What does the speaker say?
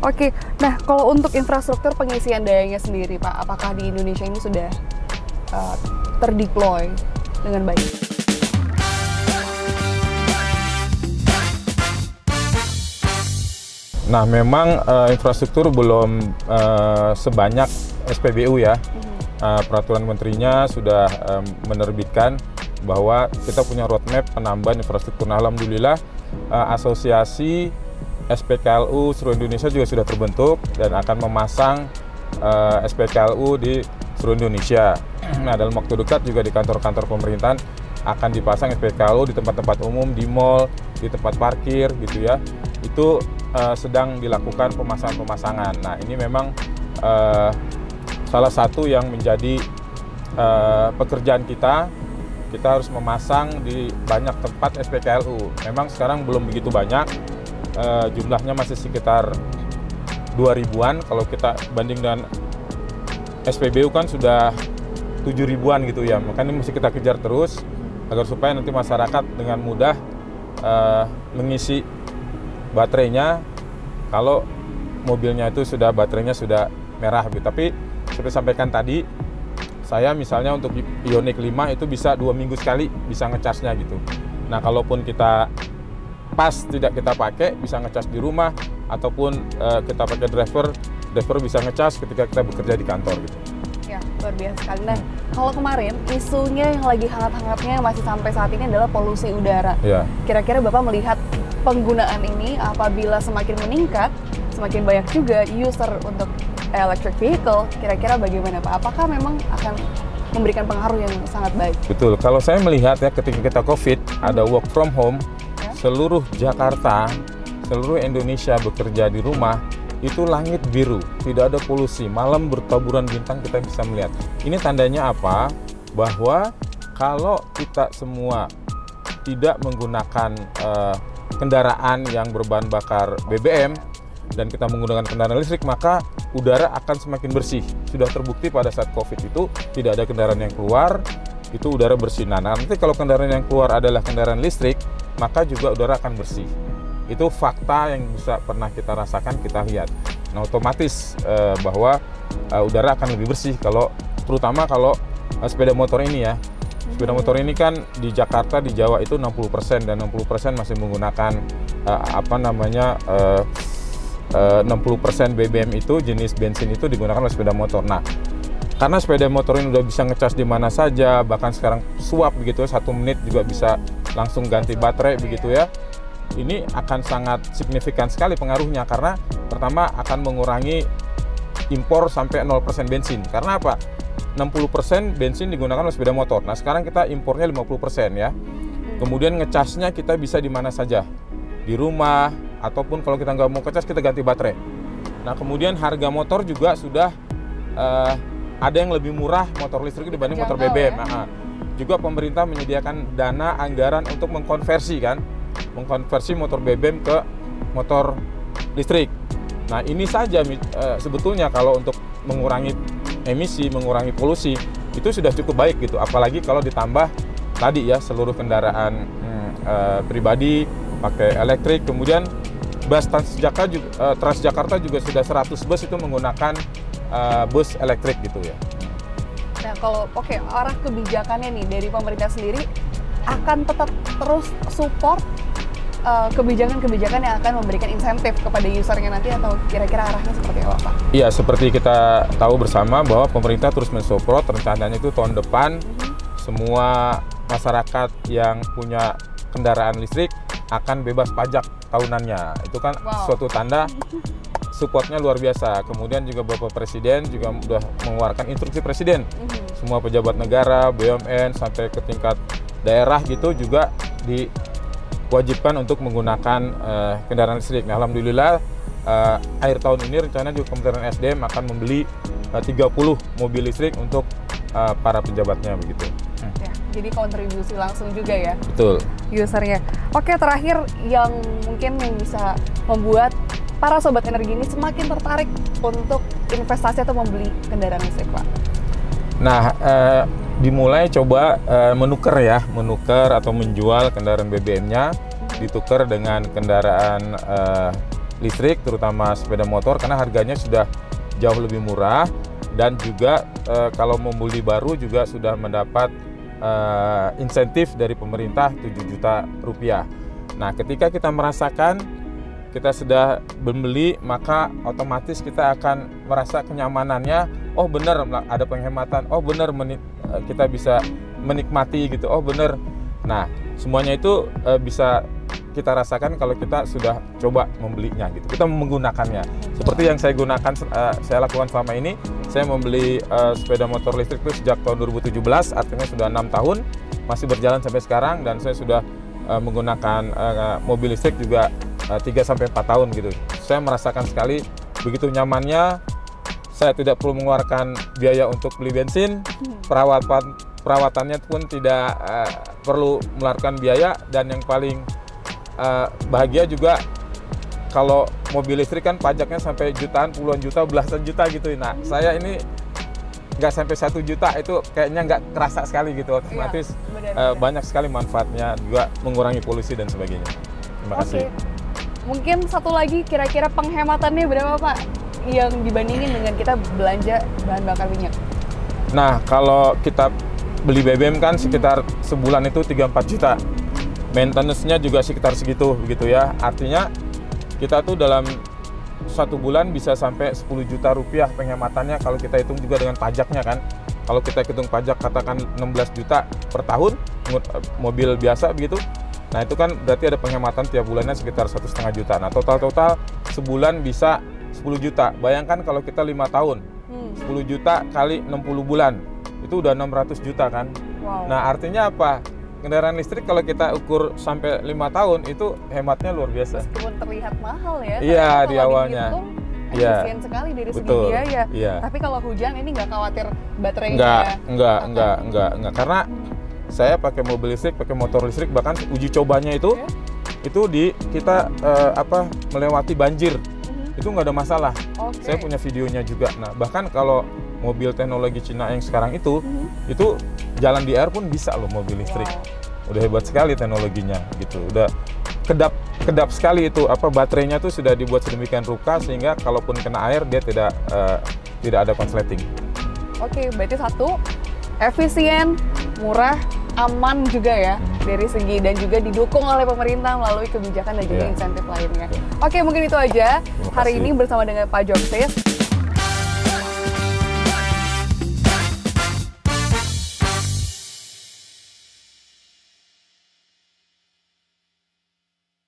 Oke, nah kalau untuk infrastruktur pengisian dayanya sendiri Pak, apakah di Indonesia ini sudah terdeploy dengan baik? Nah, memang infrastruktur belum sebanyak SPBU ya. Peraturan menterinya sudah menerbitkan bahwa kita punya roadmap penambahan infrastruktur. Nah, alhamdulillah asosiasi SPKLU seluruh Indonesia juga sudah terbentuk dan akan memasang SPKLU di seluruh Indonesia. Nah, dalam waktu dekat juga di kantor-kantor pemerintahan akan dipasang SPKLU di tempat-tempat umum, di mall, di tempat parkir gitu ya. Itu sedang dilakukan pemasangan-pemasangan. Nah, ini memang salah satu yang menjadi pekerjaan kita. Kita harus memasang di banyak tempat SPKLU. Memang sekarang belum begitu banyak, jumlahnya masih sekitar 2000-an. Kalau kita banding dengan SPBU kan sudah 7000-an gitu ya. Makanya mesti kita kejar terus agar supaya nanti masyarakat dengan mudah mengisi baterainya kalau mobilnya itu baterainya sudah merah gitu. Tapi seperti sampaikan tadi, saya misalnya untuk Ioniq 5 itu bisa 2 minggu sekali bisa ngecasnya gitu. Nah, kalaupun kita pas tidak kita pakai, bisa ngecas di rumah ataupun kita pakai driver bisa ngecas ketika kita bekerja di kantor gitu. Ya, luar biasa sekali. Nah, kalau kemarin isunya yang lagi hangat-hangatnya masih sampai saat ini adalah polusi udara. Ya. Kira-kira Bapak melihat penggunaan ini apabila semakin meningkat, semakin banyak juga user untuk electric vehicle, kira-kira bagaimana Pak? Apakah memang akan memberikan pengaruh yang sangat baik? Betul, kalau saya melihat ya ketika kita COVID, ada work from home, seluruh Jakarta, seluruh Indonesia bekerja di rumah, itu langit biru, tidak ada polusi, malam bertaburan bintang kita bisa melihat. Ini tandanya apa? Bahwa kalau kita semua tidak menggunakan kendaraan yang berbahan bakar BBM dan kita menggunakan kendaraan listrik, maka udara akan semakin bersih. Sudah terbukti pada saat COVID itu tidak ada kendaraan yang keluar, itu udara bersih. Nah, nanti kalau kendaraan yang keluar adalah kendaraan listrik, maka juga udara akan bersih. Itu fakta yang bisa pernah kita rasakan, kita lihat. Nah, otomatis bahwa udara akan lebih bersih terutama kalau sepeda motor ini ya. Sepeda motor ini kan di Jakarta, di Jawa itu 60% dan 60% masih menggunakan 60% BBM itu jenis bensin itu digunakan oleh sepeda motor. Nah, karena sepeda motor ini udah bisa ngecas di mana saja, bahkan sekarang swap begitu, 1 menit juga bisa langsung ganti baterai begitu ya. Ini akan sangat signifikan sekali pengaruhnya karena pertama akan mengurangi impor sampai 0% bensin. Karena apa? 60% bensin digunakan oleh sepeda motor. Nah, sekarang kita impornya 50% ya. Kemudian ngecasnya kita bisa di mana saja. Di rumah, ataupun kalau kita nggak mau ngecas, kita ganti baterai. Nah, kemudian harga motor juga sudah ada yang lebih murah motor listrik dibanding motor BBM. Ya? Nah, juga pemerintah menyediakan dana anggaran untuk mengkonversi motor BBM ke motor listrik. Nah, ini saja sebetulnya kalau untuk mengurangi emisi, mengurangi polusi itu sudah cukup baik gitu. Apalagi kalau ditambah tadi ya seluruh kendaraan pribadi pakai elektrik, kemudian bus Transjakarta juga sudah 100 bus itu menggunakan bus elektrik gitu ya. Nah, kalau arah kebijakannya nih dari pemerintah sendiri akan tetap terus support kebijakan-kebijakan yang akan memberikan insentif kepada usernya nanti, atau kira-kira arahnya seperti apa Pak? Iya, seperti kita tahu bersama bahwa pemerintah terus mensupport, rencananya itu tahun depan semua masyarakat yang punya kendaraan listrik akan bebas pajak tahunannya. Itu kan suatu tanda supportnya luar biasa. Kemudian juga Bapak Presiden juga sudah mengeluarkan instruksi Presiden. Semua pejabat negara, BUMN sampai ke tingkat daerah gitu juga diwajibkan untuk menggunakan kendaraan listrik. Nah, alhamdulillah akhir tahun ini rencana juga Kementerian SDM akan membeli 30 mobil listrik untuk para pejabatnya begitu. Ya, jadi kontribusi langsung juga ya. Betul. Usernya. Oke, terakhir yang mungkin yang bisa membuat para sobat energi ini semakin tertarik untuk investasi atau membeli kendaraan listrik, Pak? Nah, dimulai coba menukar atau menjual kendaraan BBM-nya, ditukar dengan kendaraan listrik, terutama sepeda motor, karena harganya sudah jauh lebih murah, dan juga kalau membeli baru juga sudah mendapat insentif dari pemerintah 7 juta rupiah. Nah, ketika kita merasakan kita sudah membeli, maka otomatis kita akan merasa kenyamanannya. Oh benar ada penghematan, oh benar kita bisa menikmati gitu, oh benar. Nah, semuanya itu bisa kita rasakan kalau kita sudah coba membelinya gitu, kita menggunakannya. Seperti yang saya gunakan, saya lakukan selama ini. Saya membeli sepeda motor listrik itu sejak tahun 2017, artinya sudah 6 tahun, masih berjalan sampai sekarang, dan saya sudah menggunakan mobil listrik juga 3-4 tahun gitu. Saya merasakan sekali begitu nyamannya. Saya tidak perlu mengeluarkan biaya untuk beli bensin, perawatannya pun tidak perlu mengeluarkan biaya, dan yang paling bahagia juga kalau mobil listrik kan pajaknya sampai jutaan, puluhan juta, belasan juta gitu. Nah, saya ini nggak sampai 1 juta, itu kayaknya nggak kerasa sekali gitu, otomatis banyak sekali manfaatnya, juga mengurangi polusi dan sebagainya. Terima kasih. Mungkin satu lagi, kira-kira penghematannya berapa Pak yang dibandingin dengan kita belanja bahan bakar minyak? Nah, kalau kita beli BBM kan sekitar sebulan itu 3-4 juta. Maintenance-nya juga sekitar segitu begitu ya. Artinya kita tuh dalam 1 bulan bisa sampai 10 juta rupiah penghematannya kalau kita hitung juga dengan pajaknya kan. Kalau kita hitung pajak katakan 16 juta per tahun mobil biasa begitu. Nah, itu kan berarti ada penghematan tiap bulannya sekitar 1,5 juta. Nah, total sebulan bisa 10 juta. Bayangkan kalau kita 5 tahun, 10 juta kali 60 bulan, itu udah 600 juta kan. Wow. Nah, artinya apa? Kendaraan listrik kalau kita ukur sampai 5 tahun, itu hematnya luar biasa. Meskipun terlihat mahal ya. Iya, di awalnya. Efisien sekali dari segi biaya. Iya. Tapi kalau hujan ini nggak khawatir baterainya? Enggak. Karena saya pakai mobil listrik, pakai motor listrik, bahkan uji cobanya itu kita melewati banjir, itu nggak ada masalah. Saya punya videonya juga. Nah, bahkan kalau mobil teknologi Cina yang sekarang itu jalan di air pun bisa loh mobil listrik. Wow. Udah hebat sekali teknologinya gitu. Udah kedap sekali itu baterainya tuh sudah dibuat sedemikian rupa sehingga kalaupun kena air dia tidak ada konsleting. Oke, berarti satu, efisien, murah, aman juga ya dari segi, dan juga didukung oleh pemerintah melalui kebijakan dan juga insentif lainnya. Oke, mungkin itu aja hari ini bersama dengan Pak Joksis.